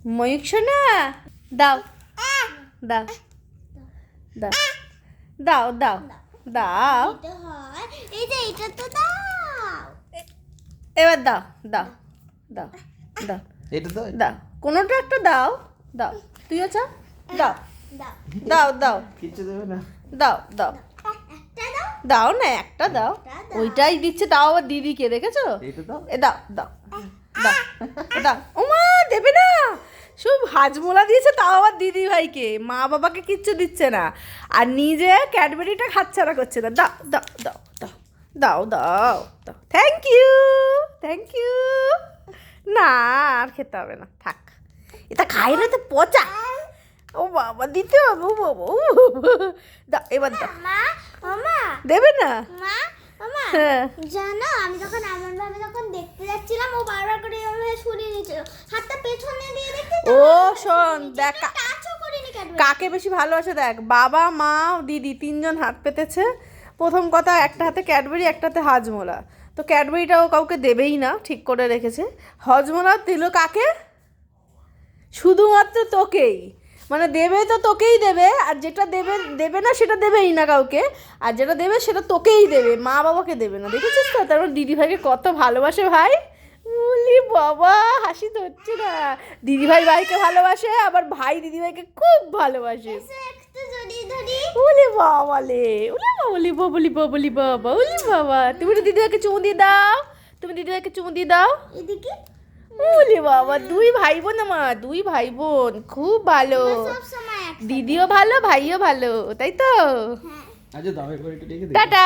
ময়ূক শোনা দাও দাও দাও দাও দাও দাও এই যে এটা তো দাও এবার দাও দাও দাও দাও এটা তো দাও কোনোটা একটা দাও দাও তুইও চা দাও দাও দাও দাও কিছু দেবে না। দাও দাও একটা দাও দাও না একটা দাও ওইটাই দিচ্ছে তাও আবার দিদিকে দেখেছো এটা তো এ দাও দাও দাও দাও ওমা দেবে না সব হাজমোলা দিয়েছে তাও আবার দিদি ভাইকে মা বাবাকে কিচ্ছু দিচ্ছে না আর নিজে ক্যাডবেরিটা হাতছাড়া করছে না দাও দাও দাও দাও দাও দাও দাও থ্যাংক ইউ না আর খেতে হবে না থাক এটা খাই না তো পচা ও বাবা দিতে হবে ও বাবা ও দাও এবার দাও মা মামা দেবে না মা মামা হ্যাঁ জানো আমি যখন এমন ভাবে যখন দেখতে যাচ্ছিলাম ও বারবার করে এমন ভাবে সরিয়ে নিয়েছিল হাতটা পেছনে দিয়ে দেখতে ও শোন দেখ টাচও করিনি কেন কাকে বেশি ভালোবাসে দেখ বাবা মা দিদি তিনজন হাত পেতেছে প্রথম কথা একটা হাতে ক্যাডবেরি একটা হাতে হাজমোলা তো ক্যাডবেরিটাও কাউকে দেবেই না ঠিক করে রেখেছে হজমোলা দিল কাকে শুধুমাত্র তোকেই মানে দেবে তো তোকেই দেবে আর যেটা দেবে দেবে না সেটা দেবেই না কাউকে আর যেটা দেবে সেটা তোকেই দেবে মা বাবাকে দেবে না দেখেছিস তো তারপর দিদি ভাইকে কত ভালোবাসে ভাই বলি বাবা হাসি তো হচ্ছে না দিদি ভাই ভাইকে ভালোবাসে আবার ভাই দিদি ভাইকে খুব ভালোবাসে একটু জড়িয়ে ধরি ওলে বাবা লে ওলে বাবলি বাবলি বাবলি বাবা ওলে বাবা তুমি তো দিদিভাইকে চুমু দিয়ে দাও তুমি দিদিভাইকে চুমু দিয়ে দাও এদিকে ওলে বাবা দুই ভাই বোন আমার দুই ভাই বোন খুব ভালো সব সময় দিদিও ভালো ভাইও ভালো তাই তো আচ্ছা দাও একবার একটু ডেকে দে টাটা